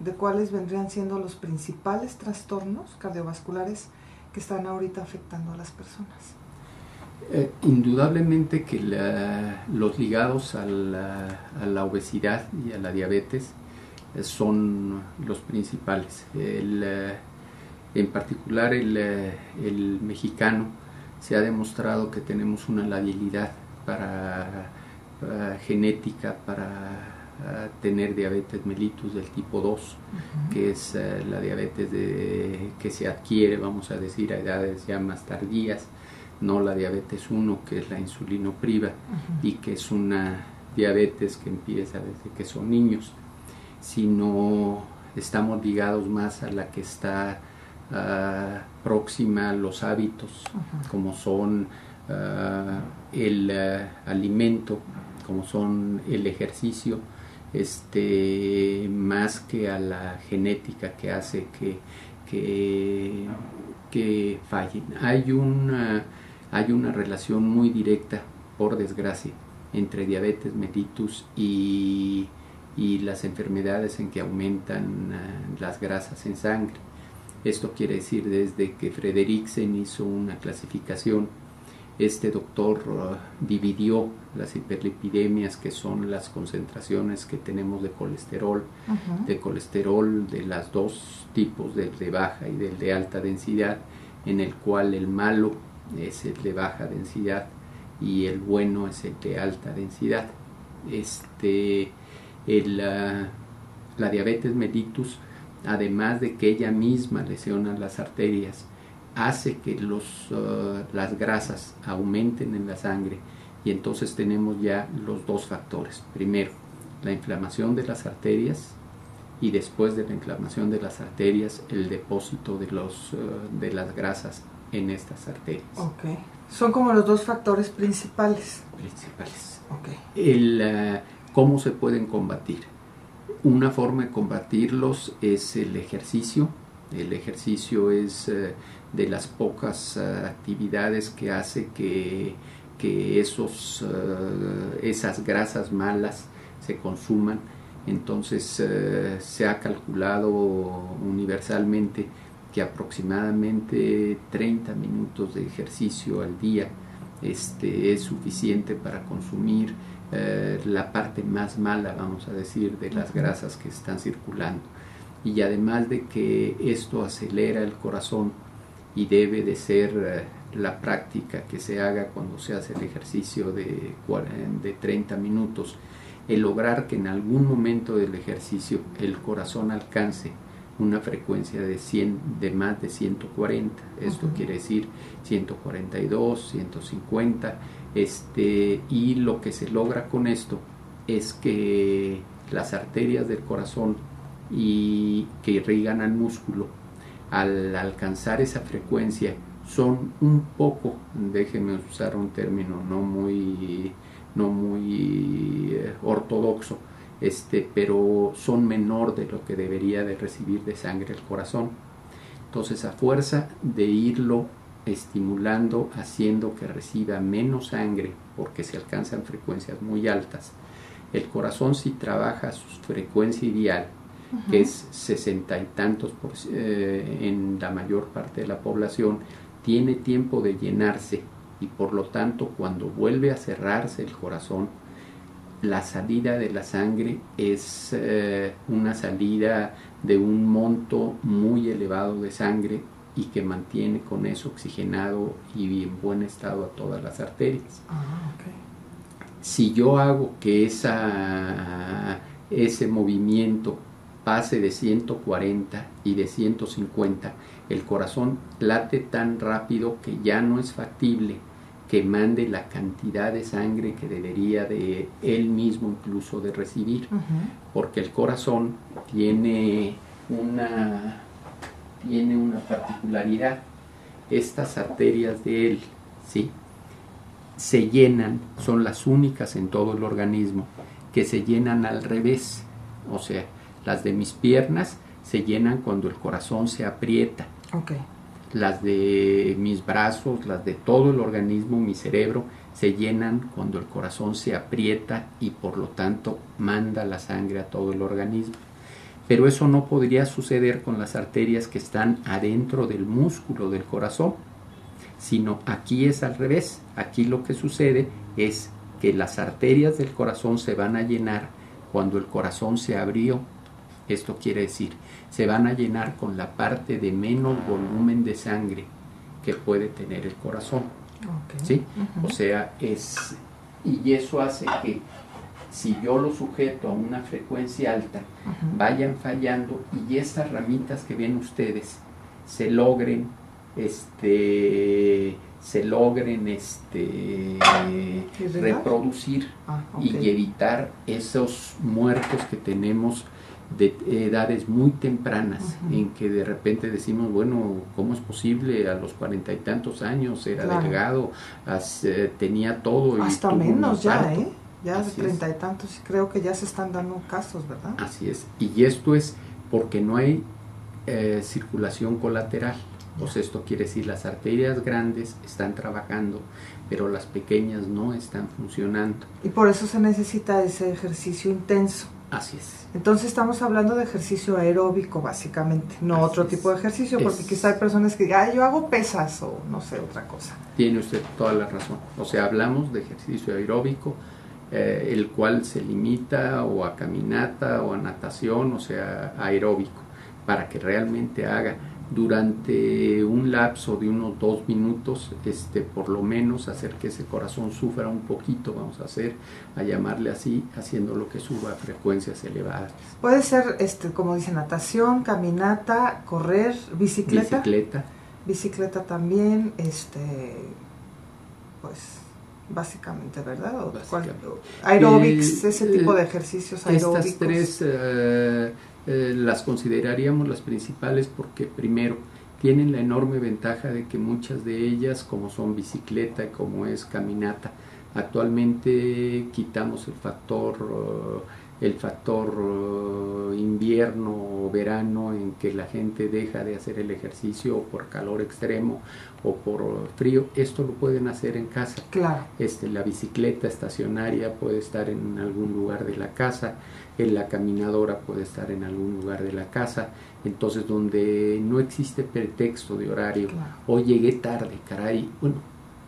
de cuáles vendrían siendo los principales trastornos cardiovasculares que están ahorita afectando a las personas. Indudablemente que los ligados a la obesidad y a la diabetes son los principales. En particular el mexicano se ha demostrado que tenemos una labilidad genética para tener diabetes mellitus del tipo 2, que es la diabetes que se adquiere, vamos a decir, a edades ya más tardías, no la diabetes 1, que es la insulinopriva, y que es una diabetes que empieza desde que son niños, sino estamos ligados más a la que está próxima a los hábitos, como son el alimento, como son el ejercicio, más que a la genética que hace que fallen. Hay una relación muy directa, por desgracia, entre diabetes mellitus y las enfermedades en que aumentan las grasas en sangre. Esto quiere decir, desde que Frederiksen hizo una clasificación, este doctor dividió las hiperlipidemias, que son las concentraciones que tenemos de colesterol, de las dos tipos, del de baja y del de alta densidad, en el cual el malo es el de baja densidad y el bueno es el de alta densidad. La diabetes mellitus, además de que ella misma lesiona las arterias, hace que las grasas aumenten en la sangre, y entonces tenemos ya los dos factores. Primero, la inflamación de las arterias, y después de la inflamación de las arterias, el depósito de las grasas en estas arterias. Okay. Son como los dos factores principales. Okay. ¿Cómo se pueden combatir? Una forma de combatirlos es el ejercicio. El ejercicio es de las pocas actividades que hace que esas grasas malas se consuman. Entonces se ha calculado universalmente que aproximadamente 30 minutos de ejercicio al día es suficiente para consumir la parte más mala, vamos a decir, de las grasas que están circulando. Y además de que esto acelera el corazón, y debe de ser la práctica que se haga cuando se hace el ejercicio de 30 minutos, el lograr que en algún momento del ejercicio el corazón alcance una frecuencia de más de 140, esto quiere decir 142, 150, y lo que se logra con esto es que las arterias del corazón y que irrigan al músculo, al alcanzar esa frecuencia, son un poco, déjenme usar un término no muy ortodoxo, pero son menor de lo que debería de recibir de sangre el corazón. Entonces, a fuerza de irlo estimulando, haciendo que reciba menos sangre, porque se alcanzan frecuencias muy altas, el corazón, si trabaja a su frecuencia ideal, que es 60 y tantos en la mayor parte de la población, tiene tiempo de llenarse, y por lo tanto, cuando vuelve a cerrarse el corazón, la salida de la sangre es una salida de un monto muy elevado de sangre, y que mantiene con eso oxigenado y en buen estado a todas las arterias. Si yo hago que ese movimiento pase de 140 y de 150, el corazón late tan rápido que ya no es factible que mande la cantidad de sangre que debería de él mismo incluso de recibir, porque el corazón tiene una particularidad. Estas arterias de él, ¿sí?, se llenan, son las únicas en todo el organismo que se llenan al revés. O sea, las de mis piernas se llenan cuando el corazón se aprieta. Las de mis brazos, las de todo el organismo, mi cerebro, se llenan cuando el corazón se aprieta, y por lo tanto manda la sangre a todo el organismo. Pero eso no podría suceder con las arterias que están adentro del músculo del corazón, sino aquí es al revés. Aquí lo que sucede es que las arterias del corazón se van a llenar cuando el corazón se abrió. Esto quiere decir, se van a llenar con la parte de menos volumen de sangre que puede tener el corazón. Okay. ¿Sí? O sea, y eso hace que si yo lo sujeto a una frecuencia alta, vayan fallando y estas ramitas que ven ustedes se logren reproducir y evitar esos muertos que tenemos de edades muy tempranas, en que de repente decimos, bueno, ¿cómo es posible? A los 40 y tantos años era delgado, tenía todo y hasta tuvo menos ya, parto. Ya de 30 y tantos, creo que ya se están dando casos, ¿verdad? Así es, y esto es porque no hay circulación colateral. Pues esto quiere decir las arterias grandes están trabajando, pero las pequeñas no están funcionando. Y por eso se necesita ese ejercicio intenso. Así es. Entonces estamos hablando de ejercicio aeróbico básicamente, no así otro tipo de ejercicio, porque quizá hay personas que digan, yo hago pesas o no sé, otra cosa. Tiene usted toda la razón. O sea, hablamos de ejercicio aeróbico, el cual se limita o a caminata o a natación, o sea, aeróbico, para que realmente haga durante un lapso de unos 2 minutos, por lo menos hacer que ese corazón sufra un poquito, vamos a llamarle así, haciendo lo que suba a frecuencias elevadas. Puede ser, como dice, natación, caminata, correr, bicicleta. Bicicleta también, pues, básicamente, ¿verdad? Aeróbics, ese tipo de ejercicios aeróbicos. Estas tres las consideraríamos las principales porque primero tienen la enorme ventaja de que muchas de ellas, como son bicicleta y como es caminata, actualmente quitamos el factor invierno o verano en que la gente deja de hacer el ejercicio o por calor extremo o por frío. Esto lo pueden hacer en casa. Claro. La bicicleta estacionaria puede estar en algún lugar de la casa, la caminadora puede estar en algún lugar de la casa. Entonces, donde no existe pretexto de horario, claro, hoy llegué tarde, caray, bueno,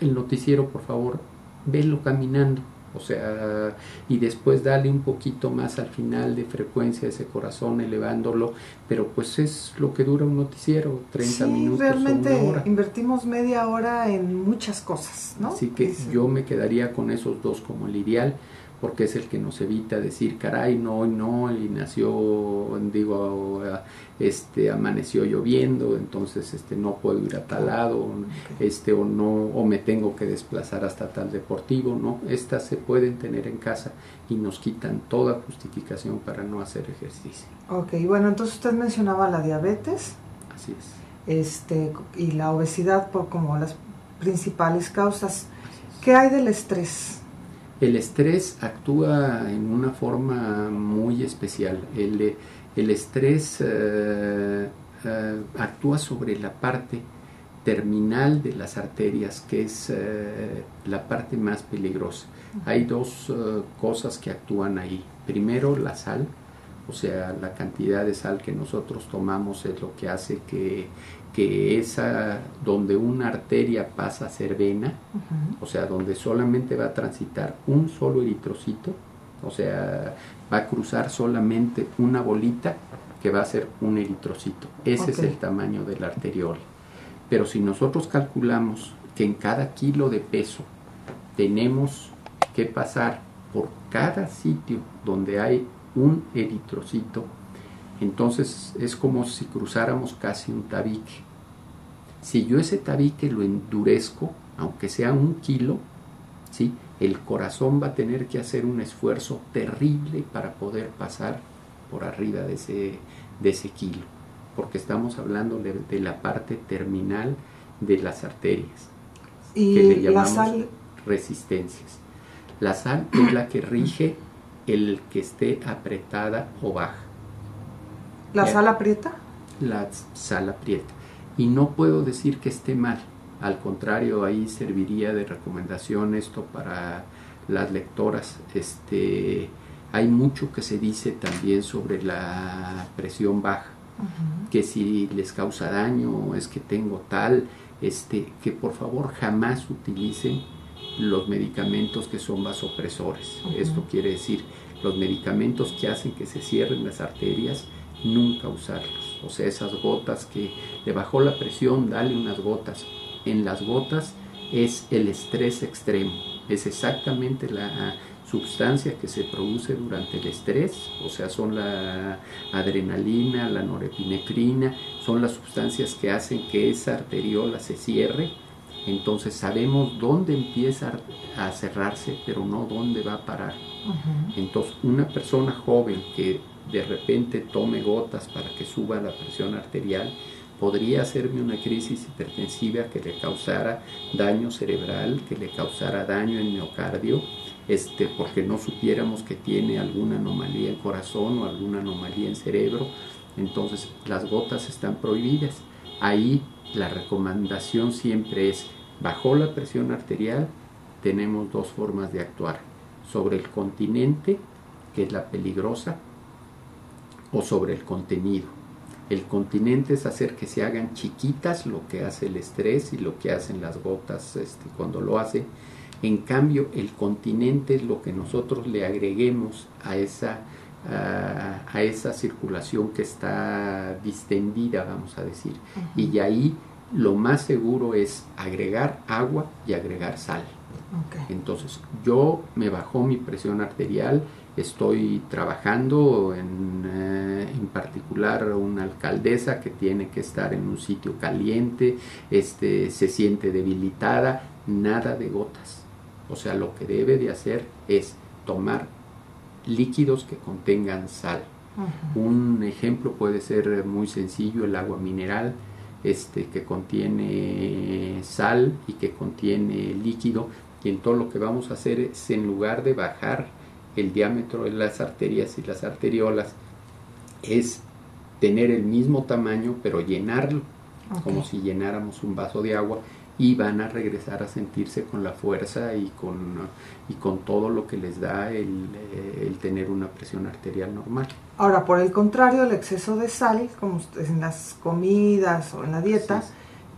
el noticiero, por favor, velo caminando. O sea, y después dale un poquito más al final de frecuencia a ese corazón, elevándolo, pero pues es lo que dura un noticiero, 30 minutos realmente o una hora. Invertimos media hora en muchas cosas, ¿no? Así que yo me quedaría con esos dos como el ideal, porque es el que nos evita decir, caray, no, hoy no, y amaneció lloviendo, entonces no puedo ir a tal lado, o me tengo que desplazar hasta tal deportivo, ¿no? Estas se pueden tener en casa y nos quitan toda justificación para no hacer ejercicio. Ok, bueno, entonces usted mencionaba la diabetes. Así es. Y la obesidad como las principales causas. ¿Qué hay del estrés? El estrés actúa en una forma muy especial. El estrés actúa sobre la parte terminal de las arterias, que es la parte más peligrosa. Hay dos cosas que actúan ahí. Primero, la sal, o sea, la cantidad de sal que nosotros tomamos es lo que hace que esa, donde una arteria pasa a ser vena, o sea, donde solamente va a transitar un solo eritrocito, o sea, va a cruzar solamente una bolita que va a ser un eritrocito. Ese es el tamaño de la arteriola. Pero si nosotros calculamos que en cada kilo de peso tenemos que pasar por cada sitio donde hay un eritrocito, entonces es como si cruzáramos casi un tabique. Si yo ese tabique lo endurezco, aunque sea 1 kilo, ¿sí?, el corazón va a tener que hacer un esfuerzo terrible para poder pasar por arriba de ese kilo, porque estamos hablando de la parte terminal de las arterias, y que le llamamos la sal, resistencias. La sal es la que rige el que esté apretada o baja. ¿La sal aprieta? La sal aprieta. Y no puedo decir que esté mal, al contrario, ahí serviría de recomendación esto para las lectoras. Hay mucho que se dice también sobre la presión baja, que si les causa daño, es que tengo tal, que por favor jamás utilicen los medicamentos que son vasopresores. Esto quiere decir, los medicamentos que hacen que se cierren las arterias, nunca usarlos. O sea, esas gotas que le bajó la presión, dale unas gotas. En las gotas es el estrés extremo, es exactamente la sustancia que se produce durante el estrés, o sea, son la adrenalina, la norepinefrina, son las sustancias que hacen que esa arteriola se cierre. Entonces sabemos dónde empieza a cerrarse, pero no dónde va a parar. Entonces una persona joven que de repente tome gotas para que suba la presión arterial, podría hacerme una crisis hipertensiva que le causara daño cerebral, que le causara daño en miocardio, porque no supiéramos que tiene alguna anomalía en corazón o alguna anomalía en cerebro. Entonces las gotas están prohibidas. Ahí la recomendación siempre es, bajó la presión arterial, tenemos dos formas de actuar: sobre el continente, que es la peligrosa, o sobre el contenido. El continente es hacer que se hagan chiquitas, lo que hace el estrés y lo que hacen las gotas cuando lo hace. En cambio, el continente es lo que nosotros le agreguemos a esa circulación que está distendida, vamos a decir. Y ahí lo más seguro es agregar agua y agregar sal. Entonces, yo me bajó mi presión arterial, estoy trabajando en particular una alcaldesa que tiene que estar en un sitio caliente, se siente debilitada, nada de gotas. O sea, lo que debe de hacer es tomar líquidos que contengan sal. Un ejemplo puede ser muy sencillo, el agua mineral, que contiene sal y que contiene líquido, y en todo lo que vamos a hacer es, en lugar de bajar el diámetro de las arterias y las arteriolas, es tener el mismo tamaño pero llenarlo, como si llenáramos un vaso de agua, y van a regresar a sentirse con la fuerza y con todo lo que les da el tener una presión arterial normal. Ahora, por el contrario, el exceso de sal, como en las comidas o en la dieta,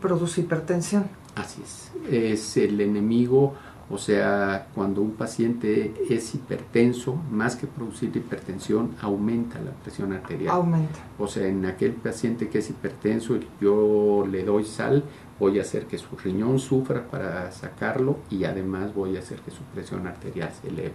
produce hipertensión. Así es el enemigo. O sea, cuando un paciente es hipertenso, más que producir hipertensión, aumenta la presión arterial. Aumenta. O sea, en aquel paciente que es hipertenso, yo le doy sal, voy a hacer que su riñón sufra para sacarlo, y además voy a hacer que su presión arterial se eleve.